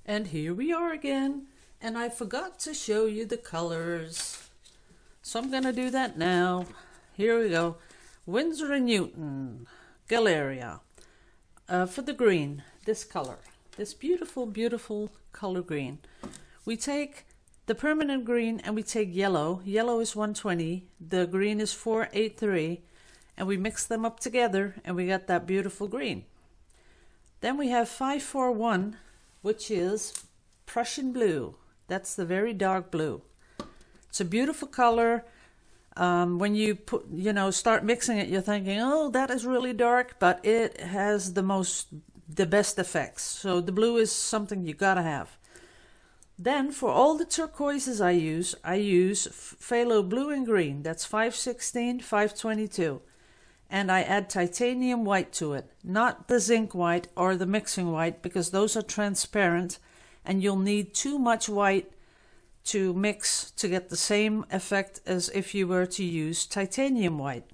And here we are again, and I forgot to show you the colors. So I'm gonna do that now. Here we go. Winsor & Newton, Galleria. For the green, this color. This beautiful, beautiful color green. We take the permanent green and we take yellow. Yellow is 120, the green is 483, and we mix them up together and we got that beautiful green. Then we have 541, which is Prussian Blue. That's the very dark blue. It's a beautiful color. When you start mixing it, you're thinking, oh, that is really dark, but it has the best effects. So the blue is something you gotta have. Then for all the turquoises I use phthalo blue and green. That's 516, 522. And I add titanium white to it, not the zinc white or the mixing white, because those are transparent and you'll need too much white to mix to get the same effect as if you were to use titanium white.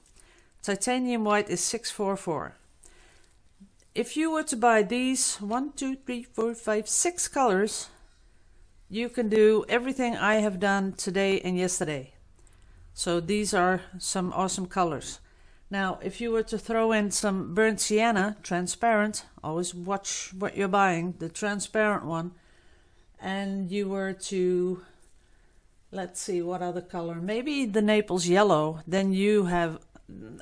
Titanium white is 644. If you were to buy these 6 colors, you can do everything I have done today and yesterday. So these are some awesome colors. Now, if you were to throw in some burnt sienna, transparent, always watch what you're buying, the transparent one, and you were to, let's see, what other color, maybe the Naples yellow, then you have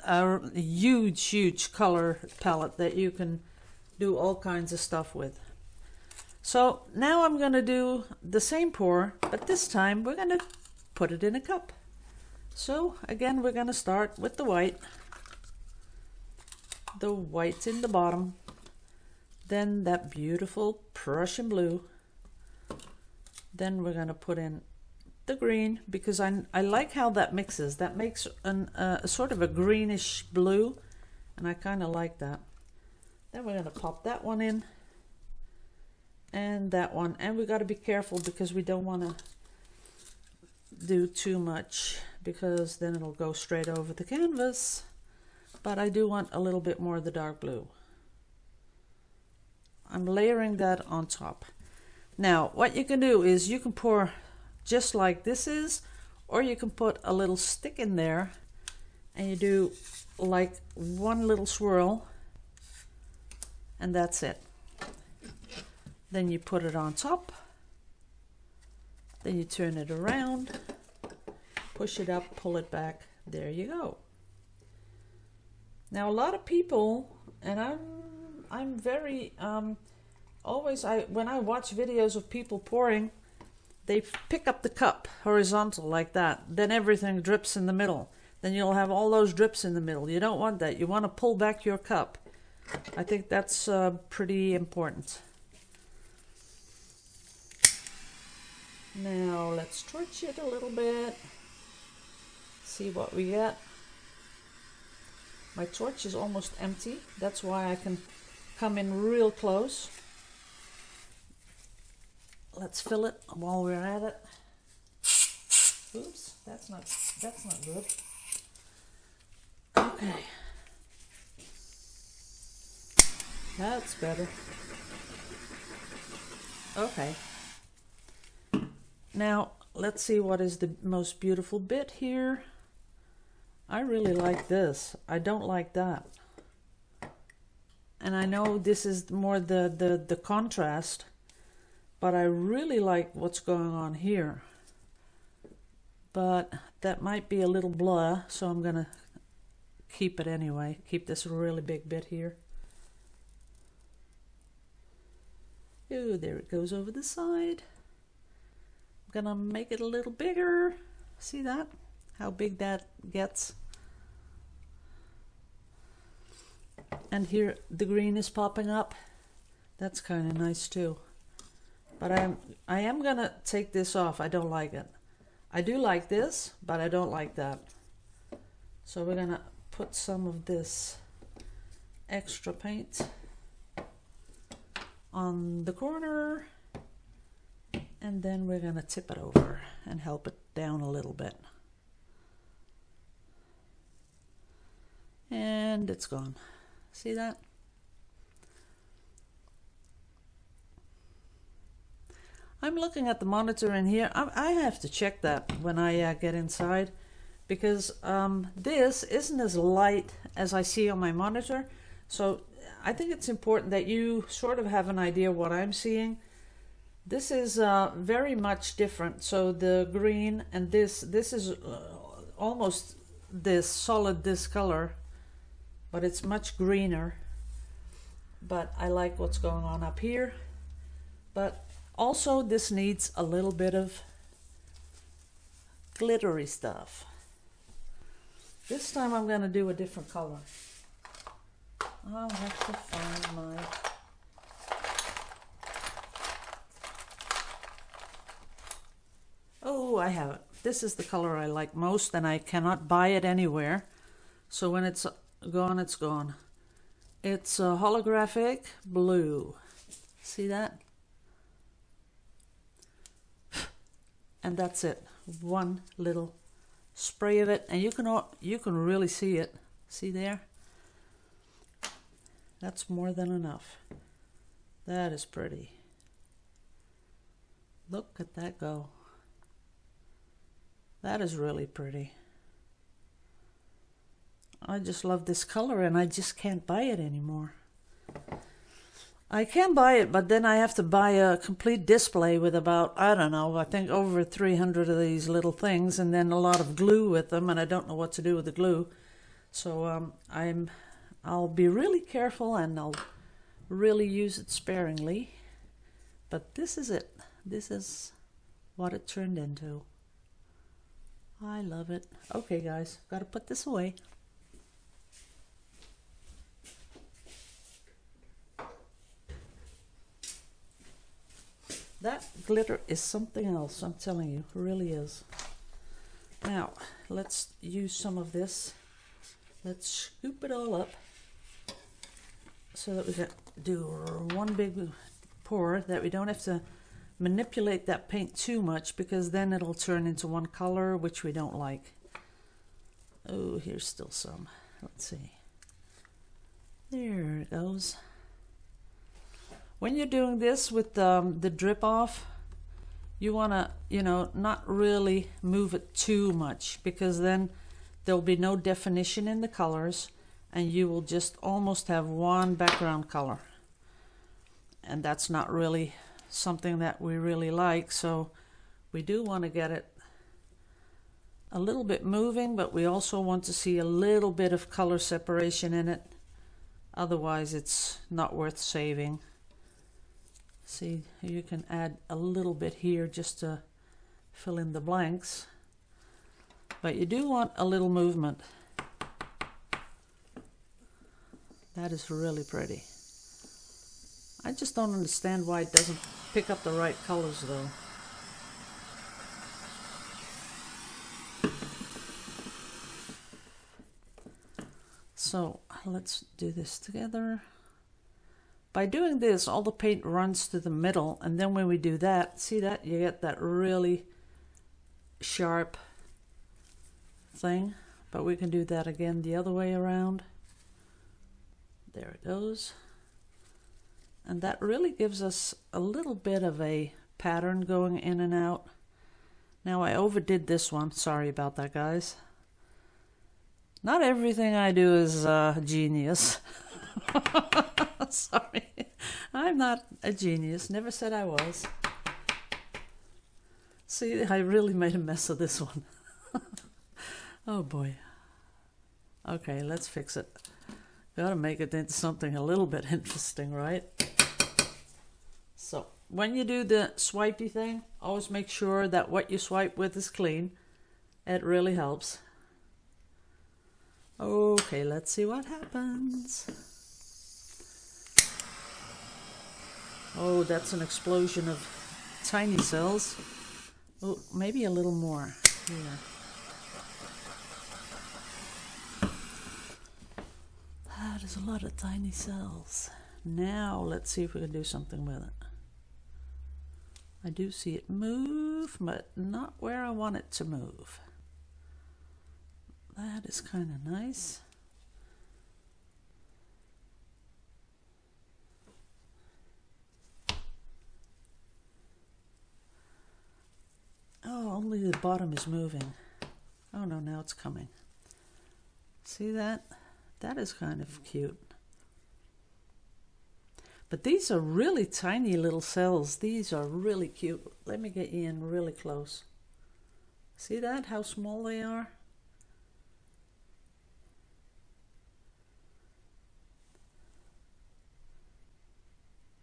a huge, huge color palette that you can do all kinds of stuff with. So now I'm going to do the same pour, but this time we're going to put it in a cup. So again, we're going to start with the white in the bottom, then that beautiful Prussian blue, then we're going to put in the green, because I like how that mixes. That makes a sort of a greenish blue, and I kind of like that. Then we're going to pop that one in, and that one, and we got to be careful because we don't want to do too much, because then it'll go straight over the canvas. But I do want a little bit more of the dark blue. I'm layering that on top. Now, what you can do is you can pour just like this is, or you can put a little stick in there and you do like one little swirl, and that's it. Then you put it on top, then you turn it around, push it up, pull it back, there you go. Now a lot of people, and I'm very when I watch videos of people pouring, they pick up the cup horizontal like that, then everything drips in the middle. Then you'll have all those drips in the middle. You don't want that. You want to pull back your cup. I think that's pretty important. Now let's torch it a little bit. See what we get. My torch is almost empty. That's why I can come in real close. Let's fill it while we're at it. Oops, that's not good. Okay. That's better. Okay. Now, let's see what is the most beautiful bit here. I really like this. I don't like that. And I know this is more the contrast, but I really like what's going on here. But that might be a little blah, so I'm gonna keep it anyway. Keep this really big bit here. Oh, there it goes over the side. I'm gonna make it a little bigger. See that? How big that gets. And here the green is popping up. That's kind of nice too. But I am gonna take this off. I don't like it. I do like this, but I don't like that. So we're gonna put some of this extra paint on the corner, and then we're gonna tip it over and help it down a little bit. And it's gone. See that? I'm looking at the monitor in here. I have to check that when I get inside, because this isn't as light as I see on my monitor. So I think it's important that you sort of have an idea what I'm seeing. This is very much different. So the green and this is almost this solid, this color, but it's much greener. But I like what's going on up here. But also, this needs a little bit of glittery stuff. This time I'm going to do a different color. I'll have to find my... Oh, I have it. This is the color I like most, and I cannot buy it anywhere. So when it's gone, it's gone. It's a Holographic Blue. See that? And that's it. One little spray of it, and you can really see it. See there? That's more than enough. That is pretty. Look at that go. That is really pretty. I just love this color, and I just can't buy it anymore. I can buy it, but then I have to buy a complete display with about, I don't know, I think over 300 of these little things, and then a lot of glue with them, and I don't know what to do with the glue. So I'll be really careful, and I'll really use it sparingly. But this is it. This is what it turned into. I love it. Okay, guys, gotta put this away. That glitter is something else, I'm telling you, it really is. Now, let's use some of this. Let's scoop it all up so that we can do one big pour, that we don't have to manipulate that paint too much, because then it'll turn into one color, which we don't like. Oh, here's still some. Let's see. There it goes. When you're doing this with the drip off, you want to, not really move it too much, because then there'll be no definition in the colors, and you will just almost have one background color. And that's not really something that we really like, so we do want to get it a little bit moving, but we also want to see a little bit of color separation in it. Otherwise, it's not worth saving. See, you can add a little bit here just to fill in the blanks. But you do want a little movement. That is really pretty. I just don't understand why it doesn't pick up the right colors though. So let's do this together. By doing this, all the paint runs to the middle, and then when we do that, see that? You get that really sharp thing, but we can do that again the other way around. There it goes. And that really gives us a little bit of a pattern going in and out. Now I overdid this one. Sorry about that, guys. Not everything I do is genius. Sorry, I'm not a genius. Never said I was. See, I really made a mess of this one. Oh boy. Okay, let's fix it. Gotta make it into something a little bit interesting, right? So, when you do the swipey thing, always make sure that what you swipe with is clean. It really helps. Okay, let's see what happens. Oh, that's an explosion of tiny cells. Oh, maybe a little more here. That is a lot of tiny cells. Now, let's see if we can do something with it. I do see it move, but not where I want it to move. That is kind of nice. only the bottom is moving. Oh no, now it's coming. See that? That is kind of cute. But these are really tiny little cells. These are really cute. Let me get you in really close. See that? How small they are?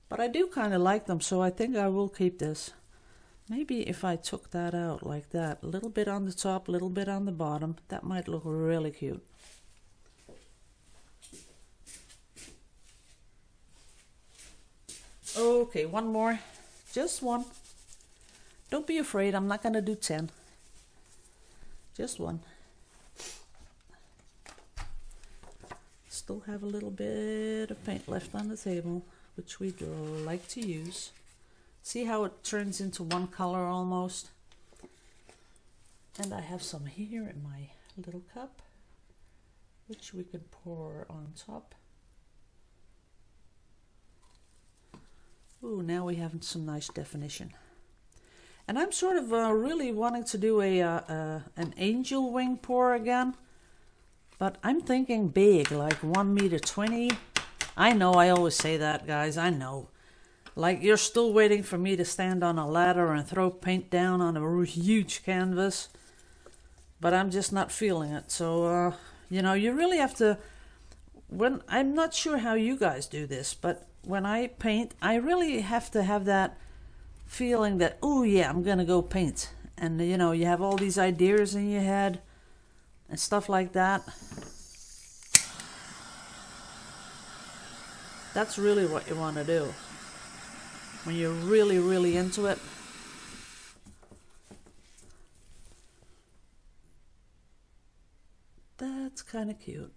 But I do kind of like them, so I think I will keep this. Maybe if I took that out like that, a little bit on the top, a little bit on the bottom, that might look really cute. Okay, one more. Just one. Don't be afraid, I'm not going to do 10. Just one. Still have a little bit of paint left on the table, which we'd like to use. See how it turns into one color almost? And I have some here in my little cup, which we could pour on top. Ooh, now we have some nice definition. And I'm sort of really wanting to do an angel wing pour again. But I'm thinking big, like 1.20 meters. I know I always say that, guys, I know. Like you're still waiting for me to stand on a ladder and throw paint down on a huge canvas. But I'm just not feeling it. So, you know, you really have to... I'm not sure how you guys do this, but when I paint, I really have to have that feeling that, oh yeah, I'm gonna go paint. And you know, you have all these ideas in your head and stuff like that. That's really what you want to do when you're really, really into it. That's kind of cute.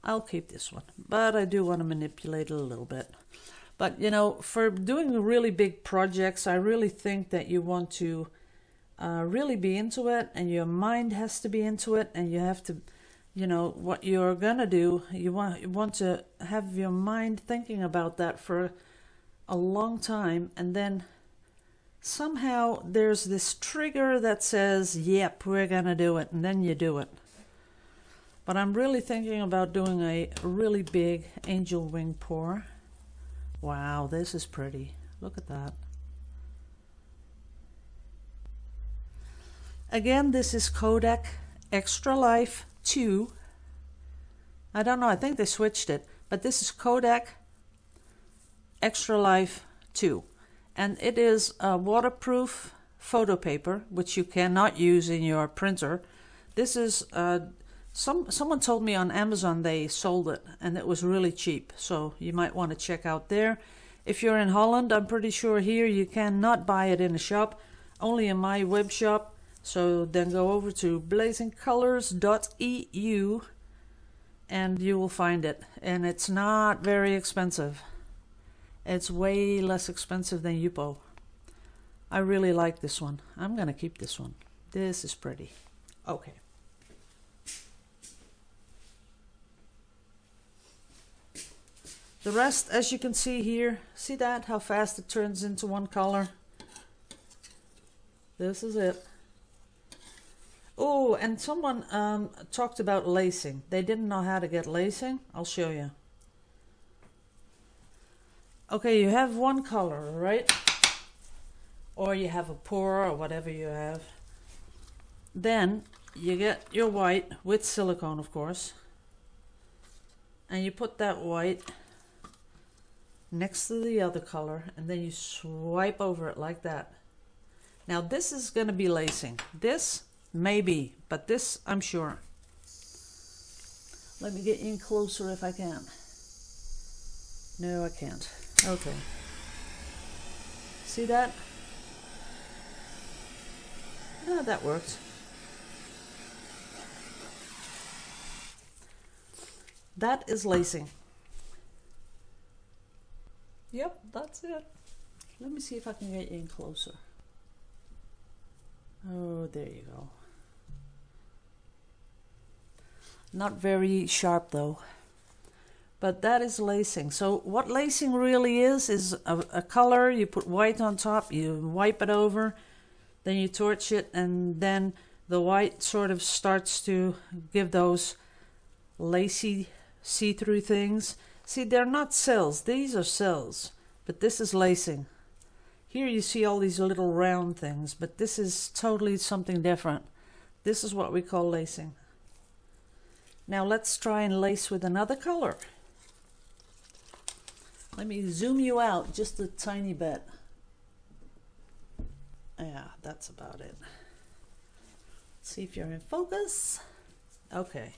I'll keep this one, but I do want to manipulate it a little bit. But you know, for doing really big projects, I really think that you want to really be into it, and your mind has to be into it, and you have to, you know, what you're gonna do, you want to have your mind thinking about that for a long time, and then somehow there's this trigger that says, yep, we're gonna do it, and then you do it. But I'm really thinking about doing a really big angel wing pour. Wow, this is pretty. Look at that. Again, this is Kodak Extra Life 2. I don't know, I think they switched it. But this is Kodak Extra Life 2. And it is a waterproof photo paper, which you cannot use in your printer. This is... Someone told me on Amazon they sold it and it was really cheap, so you might want to check out there. If you're in Holland, I'm pretty sure here you cannot buy it in a shop, only in my web shop. So then go over to blazingcolors.eu and you will find it. And it's not very expensive. It's way less expensive than Yupo. I really like this one. I'm gonna keep this one. This is pretty. Okay. The rest, as you can see here, see that? How fast it turns into one color. This is it. Oh, and someone talked about lacing. They didn't know how to get lacing. I'll show you. Okay, you have one color, right? Or you have a pour or whatever you have. Then you get your white with silicone, of course. And you put that white next to the other color, and then you swipe over it like that. Now this is going to be lacing. This maybe, but this I'm sure. Let me get in closer if I can. No, I can't. Okay. See that? No, that worked. That is lacing. Yep, that's it. Let me see if I can get you in closer. Oh, there you go. Not very sharp though. But that is lacing. So what lacing really is a color. You put white on top, you wipe it over, then you torch it, and then the white sort of starts to give those lacy see-through things. See, they're not cells. These are cells, but this is lacing. Here you see all these little round things, but this is totally something different. This is what we call lacing. Now let's try and lace with another color. Let me zoom you out just a tiny bit. Yeah, that's about it. See if you're in focus. Okay,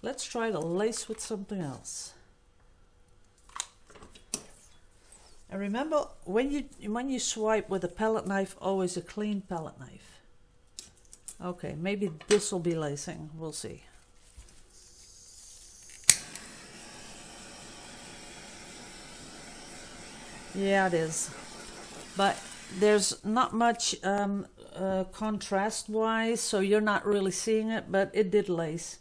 let's try to lace with something else. And remember, when you swipe with a palette knife, always a clean palette knife. Okay, maybe this will be lacing. We'll see. Yeah, it is. But there's not much contrast-wise, so you're not really seeing it, but it did lace.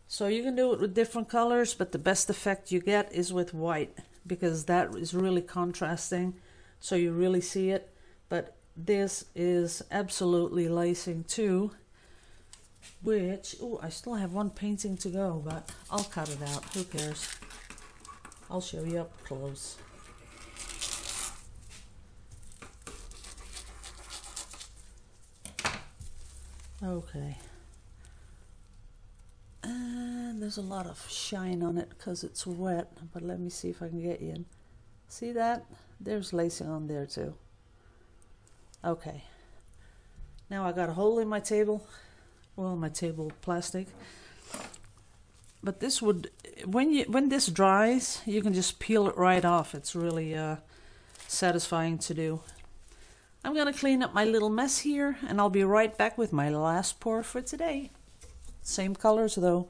So you can do it with different colors, but the best effect you get is with white, because that is really contrasting, so you really see it. But this is absolutely lacing too, which, oh, I still have one painting to go, but I'll cut it out. Who cares? I'll show you up close. Okay, and there's a lot of shine on it because it's wet, but let me see if I can get you in. See that? There's lacing on there too. Okay, now I got a hole in my table, well, my table plastic, but this would, when this dries, you can just peel it right off. It's really satisfying to do. I'm going to clean up my little mess here, and I'll be right back with my last pour for today. Same colors though.